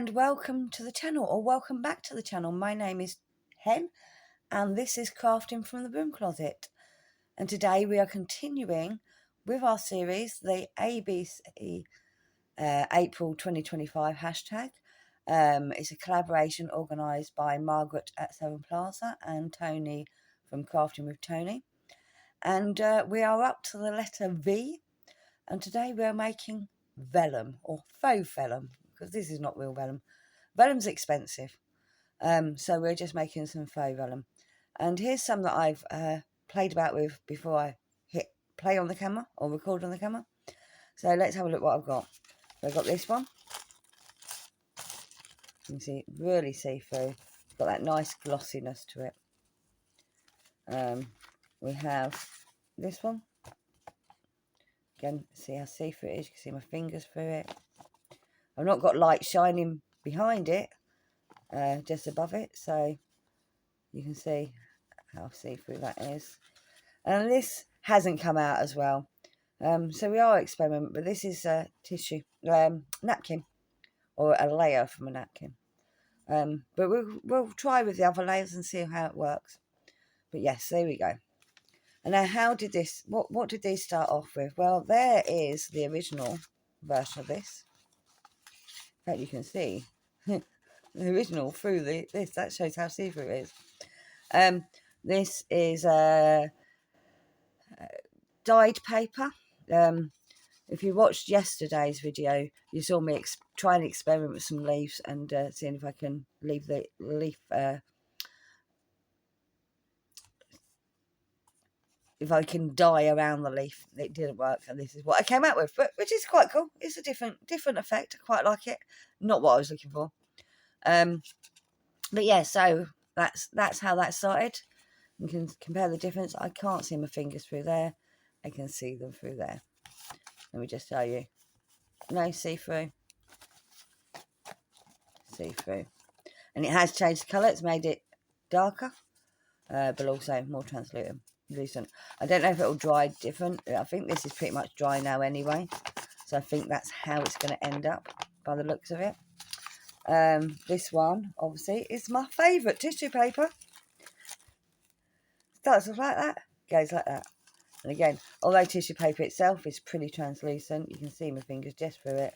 and welcome to the channel, or welcome back to the channel. My name is Hen and this is Crafting from the Broom Closet, and today we are continuing with our series, the ABC April 2025 hashtag. It's a collaboration organised by Margaret at Seven Plaza and Tony from Crafting with Tony, and we are up to the letter V, and today we are making vellum, or faux vellum, because this is not real vellum. Vellum's expensive, so we're just making some faux vellum. And here's some that I've played about with before I hit play on the camera or record on the camera. So let's have a look what I've got. So I've got this one. You can see, really see-through. It's got that nice glossiness to it. We have this one. Again, see how see-through it is. You can see my fingers through it. I've not got light shining behind it, just above it, so you can see how see-through that is. And this hasn't come out as well, so we are experimenting, but this is a tissue napkin, or a layer from a napkin, but we'll try with the other layers and see how it works. But yes, there we go. And now, how did this, what did these start off with? Well, there is the original version of this that you can see. The original through this, that shows how see-through it is. This is dyed paper. If you watched yesterday's video, you saw me try and experiment with some leaves and seeing if I can leave the leaf, if I can dye around the leaf. It didn't work, and this is what I came out with, but which is quite cool. It's a different effect. I quite like it. Not what I was looking for. But yeah, so that's how that started. You can compare the difference. I can't see my fingers through there. I can see them through there. Let me just show you. No, see-through. See-through. And it has changed the colour. It's made it darker, but also more translucent. I don't know if it'll dry different. I think this is pretty much dry now anyway. So I think that's how it's going to end up by the looks of it. This one, obviously, is my favourite tissue paper. Starts off like that, goes like that. And again, although tissue paper itself is pretty translucent, you can see my fingers just through it.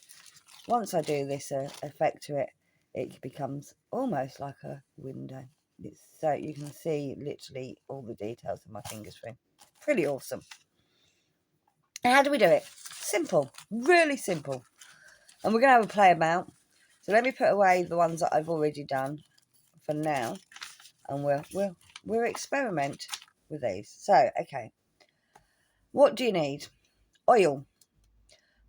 Once I do this effect to it, it becomes almost like a window. So you can see literally all the details of my fingers through. Pretty awesome. And how do we do it? Simple, really simple. And we're going to have a play about. So let me put away the ones that I've already done for now, and we'll experiment with these. So, okay. What do you need? Oil.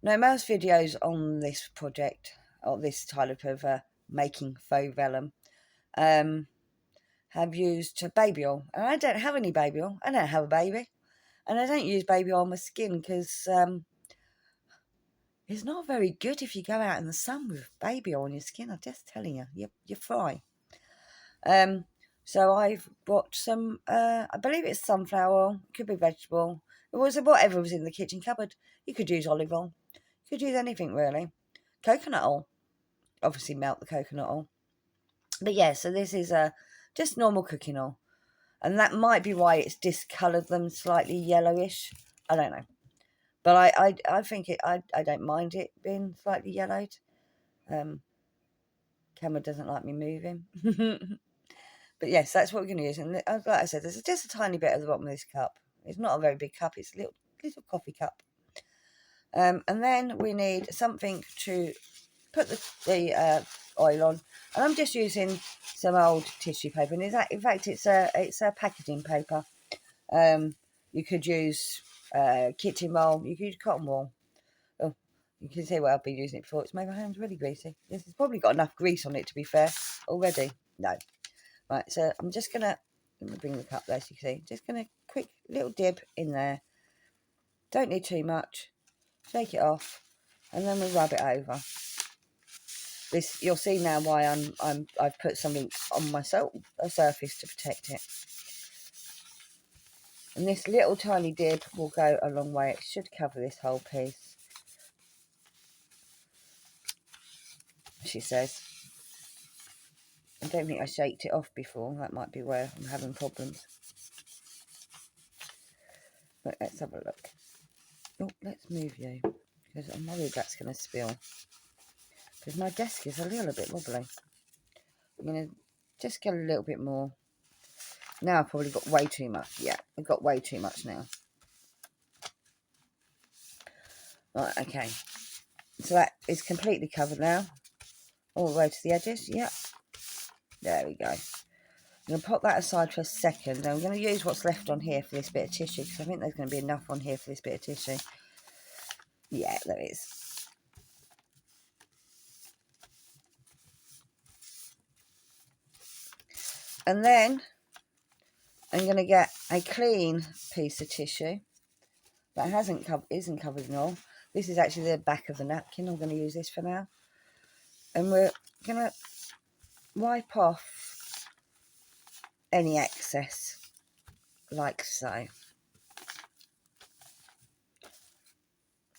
Now, most videos on this project, or this type of making faux vellum, have used baby oil. And I don't have any baby oil. I don't have a baby. And I don't use baby oil on my skin because it's not very good if you go out in the sun with baby oil on your skin. I'm just telling you, you fry. So I've bought some, I believe it's sunflower oil, could be vegetable. It was whatever was in the kitchen cupboard. You could use olive oil. You could use anything really. Coconut oil. Obviously melt the coconut oil. But yeah, so this is just normal cooking oil. And that might be why it's discoloured them slightly yellowish. I don't know. But I think I don't mind it being slightly yellowed. Camera doesn't like me moving. But yes, that's what we're going to use. And like I said, there's just a tiny bit at the bottom of this cup. It's not a very big cup. It's a little coffee cup. And then we need something to put the oil on. And I'm just using some old tissue paper. And in fact, it's a packaging paper. You could use kitchen roll. You could use cotton wool. Oh, you can see what I've been using it for. It's made my hands really greasy. This has probably got enough grease on it, to be fair, already. No. Right, so I'm just going to, let me bring the cup there so you can see. Just going to quick little dib in there. Don't need too much. Shake it off. And then we'll rub it over. This, you'll see now why I've put something on my surface to protect it. And this little tiny dib will go a long way. It should cover this whole piece, she says. I don't think I shaked it off before. That might be where I'm having problems. But let's have a look. Oh, let's move you, because I'm worried that's going to spill. Because my desk is a little bit wobbly. I'm going to just get a little bit more. Now I've probably got way too much. Yeah, I've got way too much now. Right, okay. So that is completely covered now. All the way to the edges. Yep. There we go. I'm going to pop that aside for a second. I'm going to use what's left on here for this bit of tissue, because I think there's going to be enough on here for this bit of tissue. Yeah, there is. And then I'm going to get a clean piece of tissue that isn't covered in oil. This is actually the back of the napkin. I'm going to use this for now. And we're going to wipe off any excess, like so.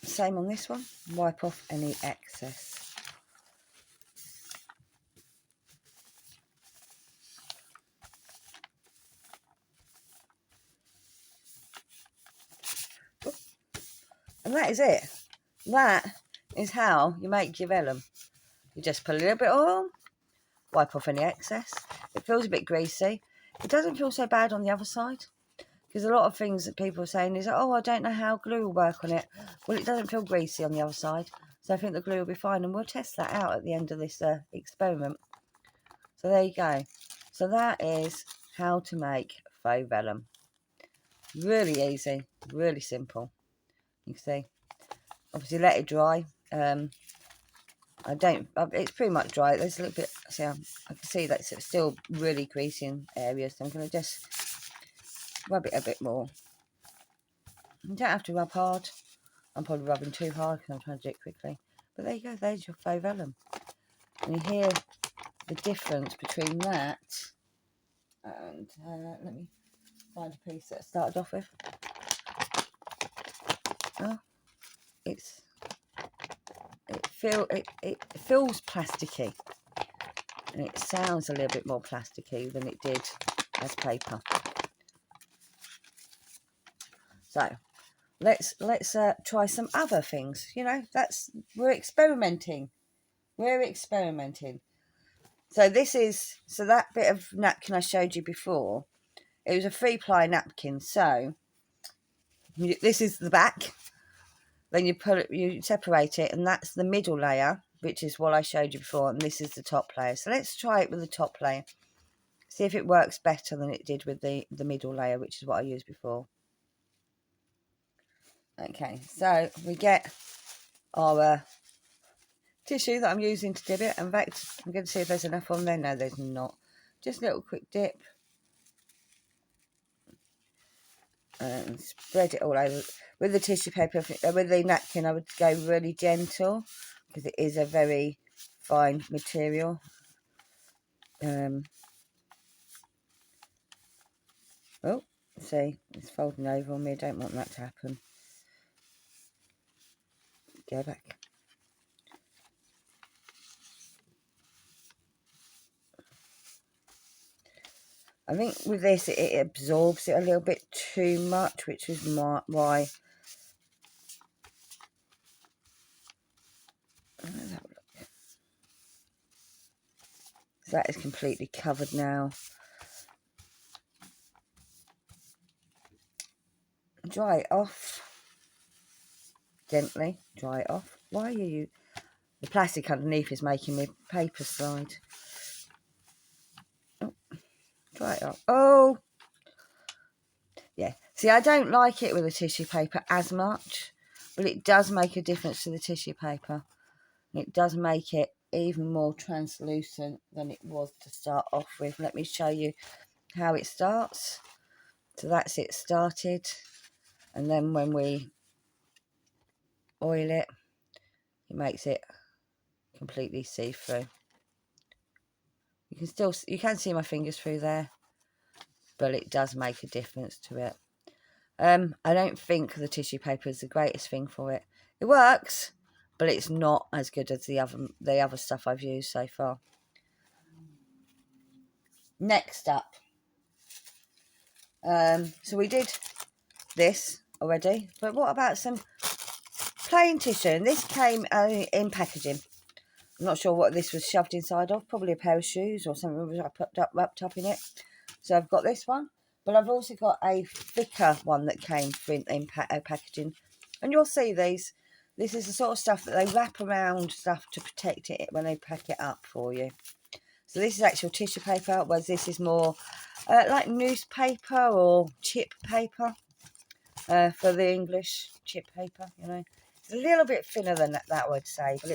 Same on this one. Wipe off any excess. And that is it. That is how you make your vellum. You just put a little bit of oil, wipe off any excess. It feels a bit greasy. It doesn't feel so bad on the other side, because a lot of things that people are saying is, oh, I don't know how glue will work on it. Well, it doesn't feel greasy on the other side, so I think the glue will be fine, and we'll test that out at the end of this experiment. So there you go. So that is how to make faux vellum. Really easy, really simple. You can see. Obviously let it dry. It's pretty much dry. There's a little bit, see, I can see that it's still really greasy in areas, so I'm going to just rub it a bit more. You don't have to rub hard. I'm probably rubbing too hard because I'm trying to do it quickly. But there you go, there's your faux vellum. And you hear the difference between that and, let me find a piece that I started off with. Oh, it feels plasticky, and it sounds a little bit more plasticky than it did as paper. So let's try some other things. You know, we're experimenting. So that bit of napkin I showed you before, it was a 3-ply napkin. So this is the back. Then you separate it, and that's the middle layer, which is what I showed you before, and this is the top layer. So let's try it with the top layer. See if it works better than it did with the middle layer, which is what I used before. Okay, so we get our tissue that I'm using to dip it. In fact, I'm going to see if there's enough on there. No, there's not. Just a little quick dip. And spread it all over. With the tissue paper, with the napkin, I would go really gentle, because it is a very fine material. Oh, see, it's folding over on me. I don't want that to happen. Go back. I think with this, it absorbs it a little bit too much, which is why. Let's have a look. So that is completely covered now. Dry it off. Gently dry it off. Why are you... The plastic underneath is making my paper slide. Oh, dry it off. Oh! Yeah. See, I don't like it with the tissue paper as much, but it does make a difference to the tissue paper. It does make it even more translucent than it was to start off with. Let me show you how it starts. So that's it started, and then when we oil it, it makes it completely see-through. You can see my fingers through there, but it does make a difference to it. I don't think the tissue paper is the greatest thing for it. It works, but it's not as good as the other stuff I've used so far. Next up, so we did this already, but what about some plain tissue? And this came in packaging. I'm not sure what this was shoved inside of, probably a pair of shoes or something I put wrapped up in it. So I've got this one, but I've also got a thicker one that came in packaging. And you'll see these. This is the sort of stuff that they wrap around stuff to protect it when they pack it up for you. So this is actual tissue paper, whereas this is more like newspaper or chip paper for the English chip paper, you know. It's a little bit thinner than that, I would say, but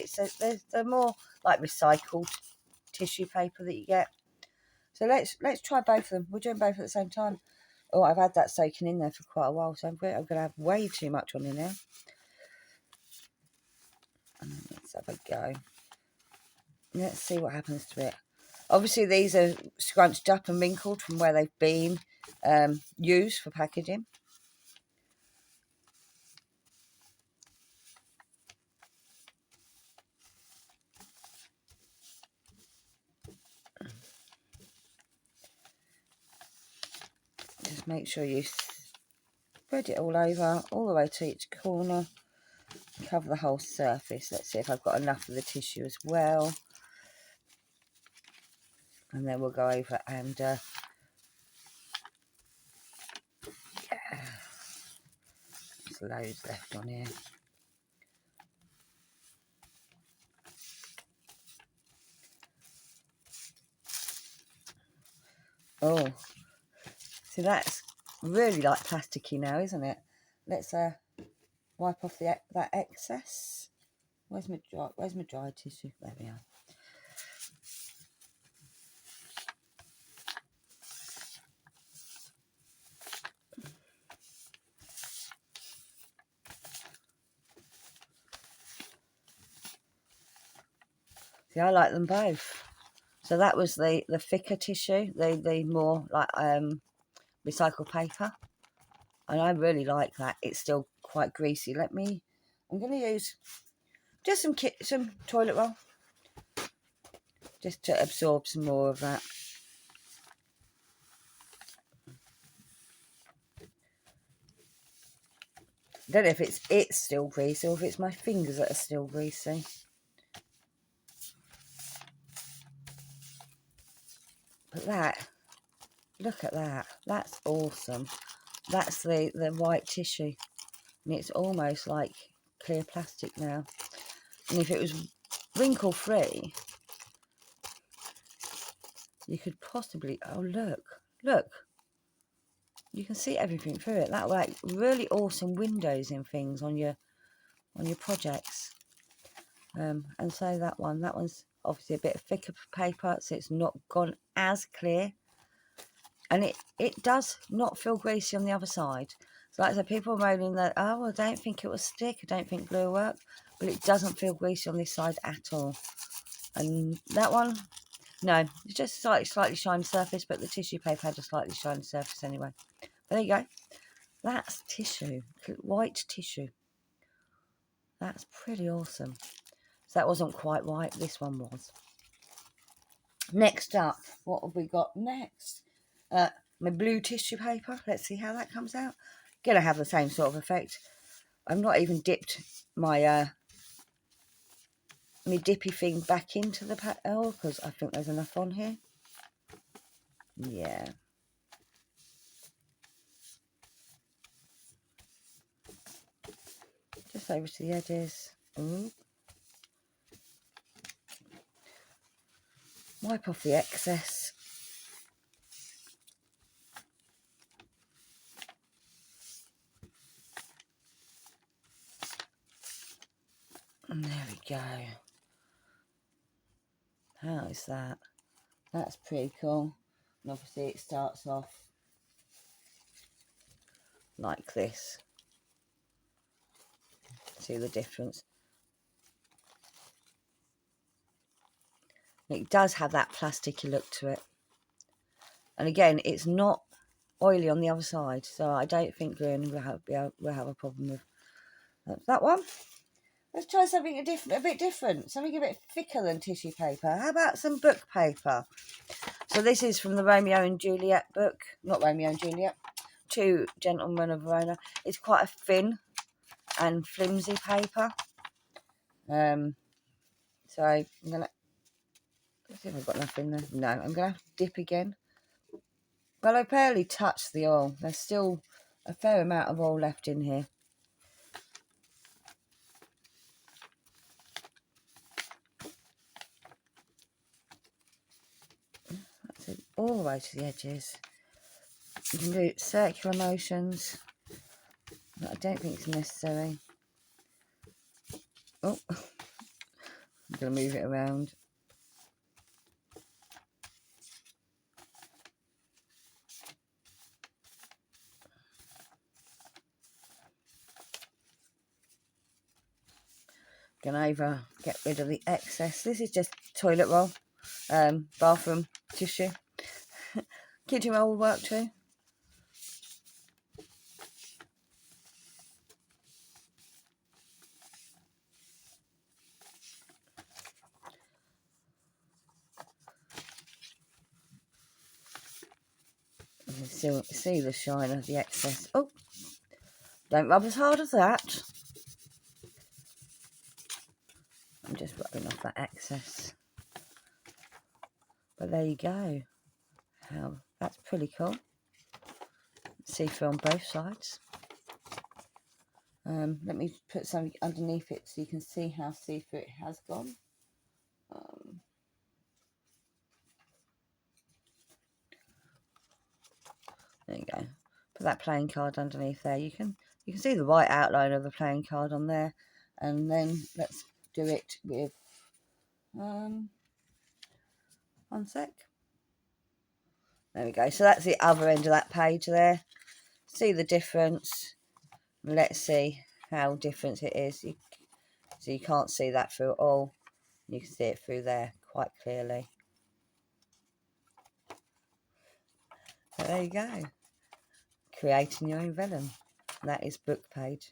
they're more like recycled tissue paper that you get. So let's try both of them. We're doing both at the same time. Oh, I've had that soaking in there for quite a while, so I'm going to have way too much on in there. Let's have a go. Let's see what happens to it. Obviously, these are scrunched up and wrinkled from where they've been used for packaging. Just make sure you spread it all over, all the way to each corner. Cover the whole surface. Let's see if I've got enough of the tissue as well. And then we'll go over and yeah. There's loads left on here. Oh, see, that's really like plasticky now, isn't it? Let's wipe off that excess. Where's my dry tissue? There we are. See, I like them both. So that was the thicker tissue, the more like recycled paper, and I really like that. It's still quite greasy. I'm going to use just some toilet roll, just to absorb some more of that. I don't know if it's still greasy or if it's my fingers that are still greasy. But look at that. That's awesome. That's the white tissue. And it's almost like clear plastic now. And if it was wrinkle free, you could possibly, oh look. You can see everything through it. That like really awesome windows and things on your projects. And so that one's obviously a bit thicker paper, so it's not gone as clear. And it does not feel greasy on the other side. So like I said, people are moaning that, oh, I don't think it will stick, I don't think glue will work. But it doesn't feel greasy on this side at all. And that one, no, it's just slightly shiny surface, but the tissue paper had a slightly shiny surface anyway. But there you go. That's tissue, white tissue. That's pretty awesome. So that wasn't quite white, this one was. Next up, what have we got next? My blue tissue paper. Let's see how that comes out. Gonna have the same sort of effect. I've not even dipped my my dippy thing back into the panel because I think there's enough on here. Yeah. Just over to the edges. Ooh. Wipe off the excess. And there we go. How is that? That's pretty cool. And obviously it starts off like this. See the difference? It does have that plasticky look to it. And again, it's not oily on the other side, so I don't think gluing will have a problem with that one. Let's try something a bit different. Something a bit thicker than tissue paper. How about some book paper? So this is from the Romeo and Juliet book. Not Romeo and Juliet. Two Gentlemen of Verona. It's quite a thin and flimsy paper. So I'm gonna, let's see if I've got enough in there. No, I'm gonna have to dip again. Well, I barely touched the oil. There's still a fair amount of oil left in here. That's it, all the way to the edges. You can do circular motions. But I don't think it's necessary. Oh, I'm going to move it around. Going to get rid of the excess. This is just toilet roll, bathroom tissue. Kitchen roll will work too. You can still see the shine of the excess. Oh, don't rub as hard as that. I'm just rubbing off that excess. But there you go. How that's pretty cool. See through on both sides. Let me put something underneath it so you can see how see-through it has gone. There you go. Put that playing card underneath there. You can see the white outline of the playing card on there. And then let's do it with one sec. There we go. So that's the other end of that page there. See the difference. Let's see how different it is. So you can't see that through at all. You can see it through there quite clearly. So there you go. Creating your own vellum. That is book page.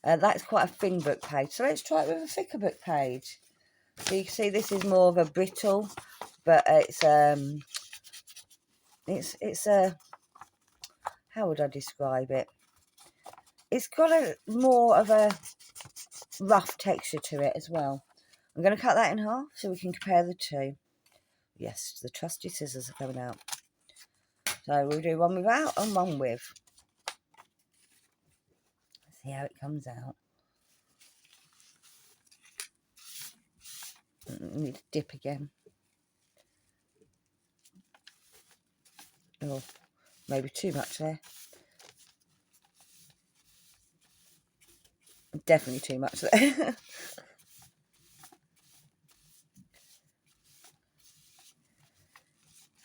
That's quite a thin book page. So let's try it with a thicker book page. So you can see this is more of a brittle, but it's a, how would I describe it? It's got a more of a rough texture to it as well. I'm going to cut that in half so we can compare the two. Yes, the trusty scissors are coming out. So we'll do one without and one with. Let's see how it comes out. Need to dip again. Oh, maybe too much there. Definitely too much there.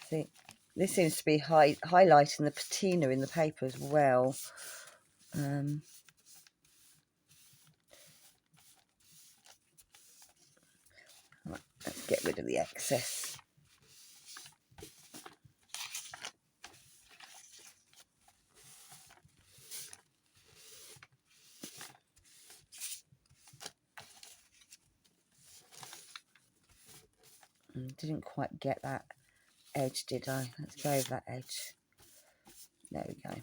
See, this seems to be highlighting the patina in the paper as well. Right, let's get rid of the excess. Didn't quite get that edge, did I? Let's go over that edge. There we go.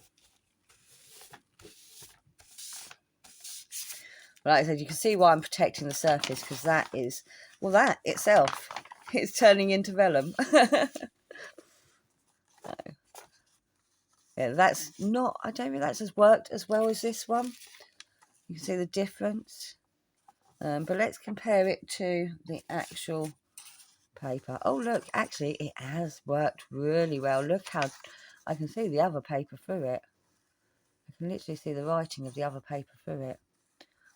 Like I said, you can see why I'm protecting the surface, because that is, well, that itself is turning into vellum. So, yeah, that's not, I don't think that's worked as well as this one. You can see the difference. But let's compare it to the actual paper. Oh, look, actually, it has worked really well. Look how I can see the other paper through it. I can literally see the writing of the other paper through it.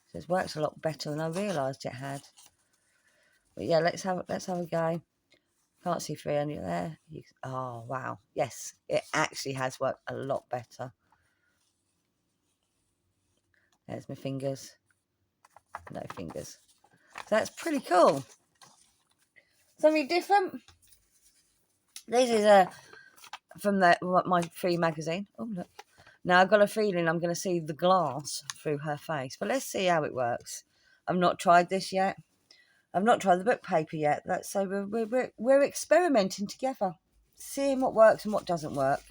So it's worked a lot better than I realised it had. But yeah, let's have a go. Can't see through any there. Oh wow, yes, it actually has worked a lot better. There's my fingers. No fingers. So that's pretty cool. Something different. This is from my free magazine. Oh look. Now I've got a feeling I'm going to see the glass through her face, but let's see how it works. I've not tried this yet. I've not tried the book paper yet. So we're experimenting together, seeing what works and what doesn't work.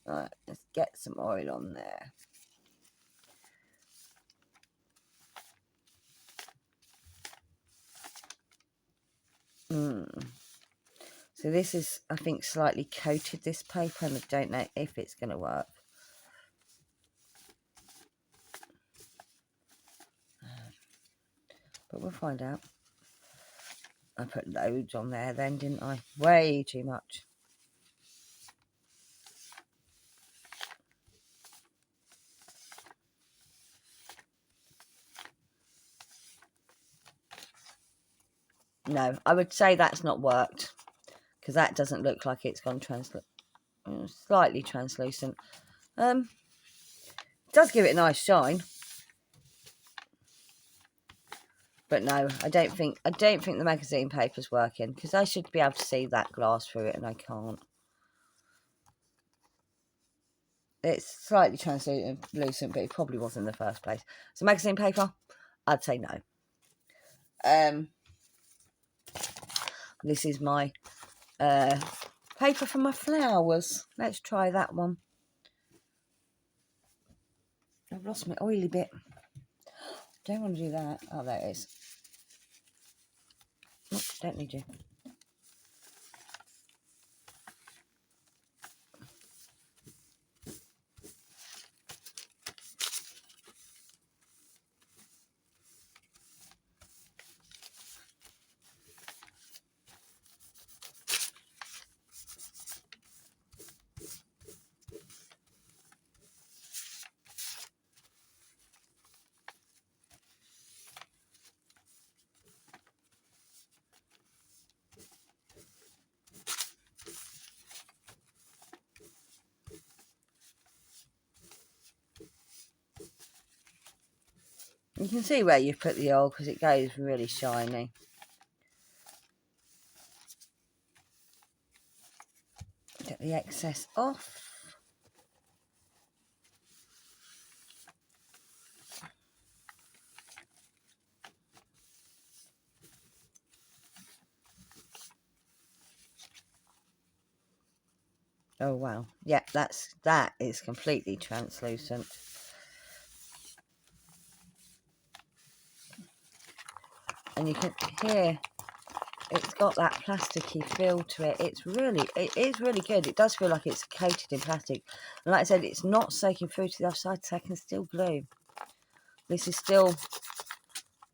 Right, let's get some oil on there. So this is, I think, slightly coated, this paper, and I don't know if it's going to work. But we'll find out. I put loads on there then, didn't I? Way too much. No, I would say that's not worked, because that doesn't look like it's gone slightly translucent. It does give it a nice shine. But no, I don't think the magazine paper's working, because I should be able to see that glass through it, and I can't. It's slightly translucent, but it probably was in the first place. So magazine paper, I'd say no. This is my paper for my flowers. Let's try that one. I've lost my oily bit. Don't want to do that. Oh, there it is. Oh, don't need you. You can see where you've put the oil, because it goes really shiny. Get the excess off. Oh wow. Yeah, that is completely translucent. And you can hear it's got that plasticky feel to it. It is really good. It does feel like it's coated in plastic. And like I said, it's not soaking through to the other side, so I can still glue. This is still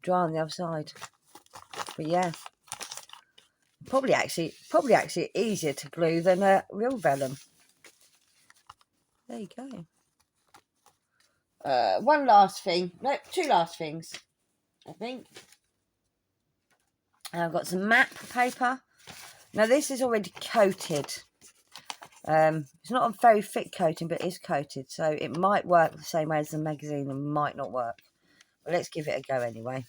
dry on the other side. But yeah, probably actually easier to glue than a real vellum. There you go. One last thing. No, two last things, I think. I've got some map paper. Now this is already coated. It's not a very thick coating, but it is coated, so it might work the same way as the magazine and might not work. But let's give it a go anyway.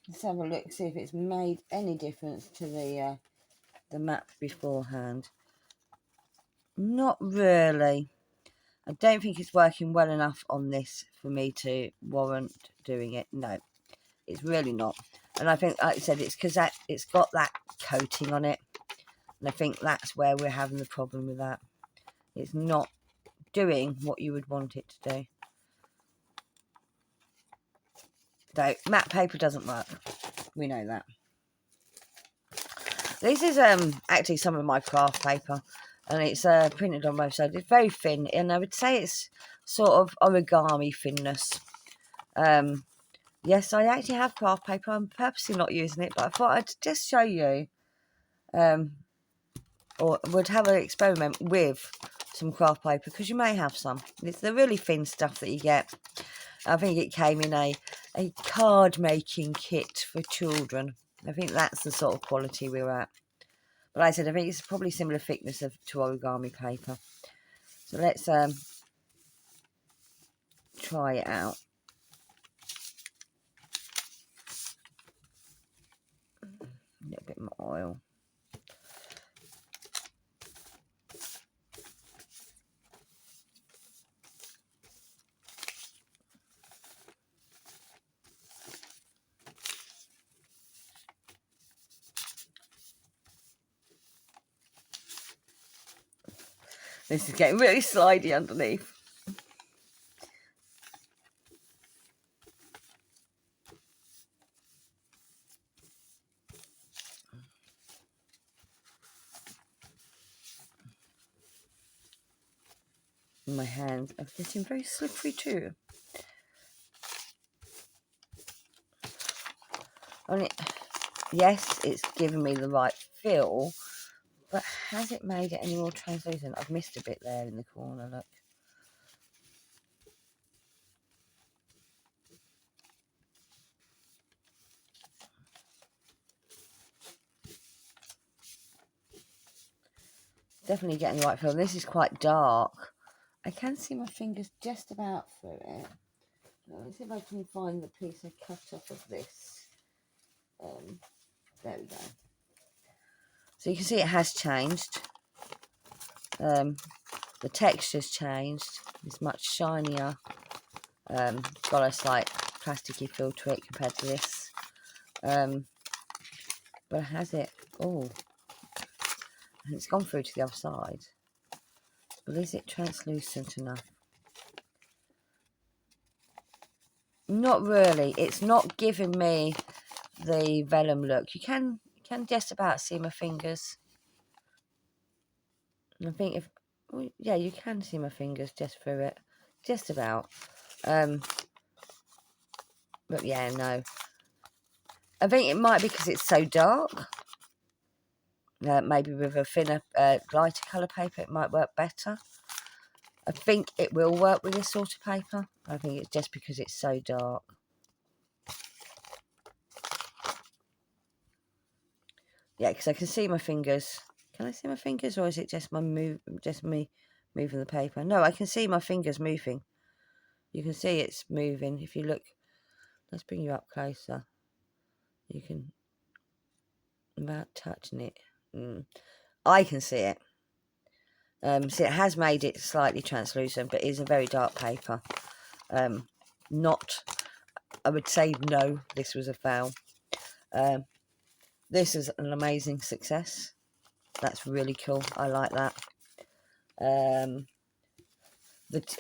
Let's have a look, see if it's made any difference to the map beforehand. Not really. I don't think it's working well enough on this for me to warrant doing it. No, it's really not. And I think, like I said, it's because it's got that coating on it. And I think that's where we're having the problem with that. It's not doing what you would want it to do. So matte paper doesn't work. We know that. This is actually some of my craft paper, and it's printed on both sides. It's very thin, and I would say it's sort of origami thinness. Yes, I actually have craft paper. I'm purposely not using it, but I thought I'd just show you, or would have an experiment with some craft paper, because you may have some. It's the really thin stuff that you get. I think it came in a card making kit for children. I think that's the sort of quality we were at. But like I said, I think it's probably similar thickness to origami paper. So let's try it out. A little bit more oil. This is getting really slidey underneath. My hands are getting very slippery too. Yes, it's given me the right feel, but has it made it any more translucent? I've missed a bit there in the corner, look. Definitely getting the right feel. This is quite dark. I can see my fingers just about through it. Let's see if I can find the piece I cut off of this. There we go. So you can see it has changed. The texture's changed. It's much shinier. Got a slight plasticky feel to it compared to this. But has it? Oh, it's gone through to the other side. But is it translucent enough? Not really. It's not giving me the vellum look. You can just about see my fingers. I think yeah, you can see my fingers just through it, just about. But yeah, no. I think it might be because it's so dark. Maybe with a thinner, lighter colour paper, it might work better. I think it will work with this sort of paper. I think it's just because it's so dark. Yeah, because I can see my fingers. Can I see my fingers, or is it just me moving the paper? No, I can see my fingers moving. You can see it's moving. If you look, let's bring you up closer. You can, without touching it. I can see it. So it has made it slightly translucent, but it is a very dark paper. Not, I would say no, this was a fail. This is an amazing success. That's really cool. I like that.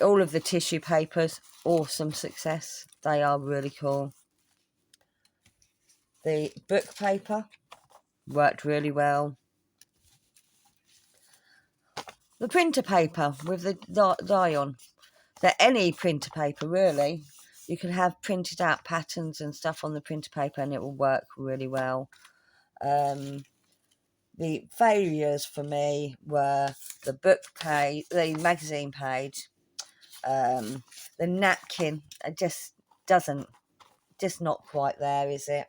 All of the tissue papers, awesome success. They are really cool. The book paper worked really well. The printer paper with the dye on. So any printer paper, really. You can have printed out patterns and stuff on the printer paper and it will work really well. The failures for me were the book page, the magazine page, the napkin. It just doesn't, just not quite there, is it?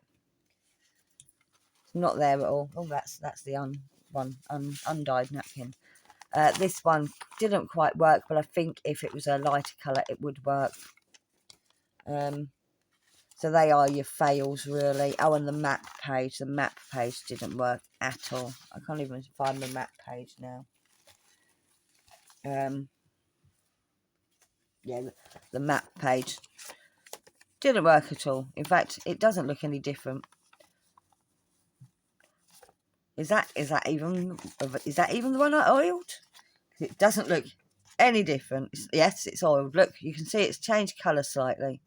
It's not there at all. Oh, that's the undyed napkin. This one didn't quite work, but I think if it was a lighter colour, it would work. So they are your fails, really. Oh, and the map page. The map page didn't work at all. I can't even find the map page now. Yeah, the map page didn't work at all. In fact, it doesn't look any different. Is that even the one I oiled? It doesn't look any different. Yes, it's oiled. Look, you can see it's changed colour slightly.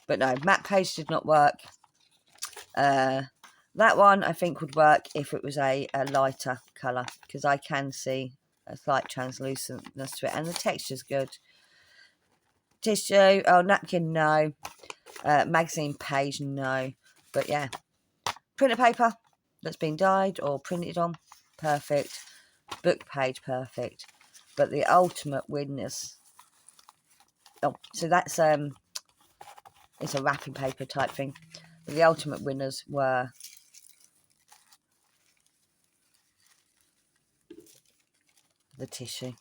But no, map page did not work. That one I think would work if it was a lighter colour, because I can see a slight translucentness to it, and the texture's good. Tissue, oh, napkin, no. Magazine page, no. But yeah, printer paper that's been dyed or printed on, perfect. Book page, perfect. But the ultimate winners, oh, so that's it's a wrapping paper type thing. But the ultimate winners were the tissue.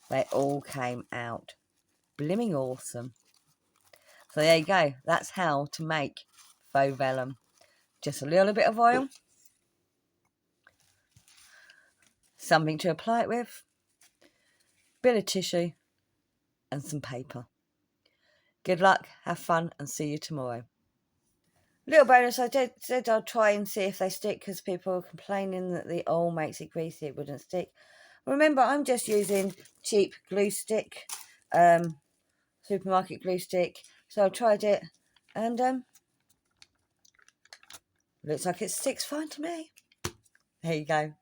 They all came out blimming awesome. So there you go. That's how to make faux vellum. Just a little bit of oil, something to apply it with, bit of tissue, and some paper. Good luck, have fun, and see you tomorrow. Little bonus, I said I'd try and see if they stick because people were complaining that the oil makes it greasy, it wouldn't stick. Remember, I'm just using cheap glue stick, supermarket glue stick. So I tried it, and looks like it sticks fine to me. There you go.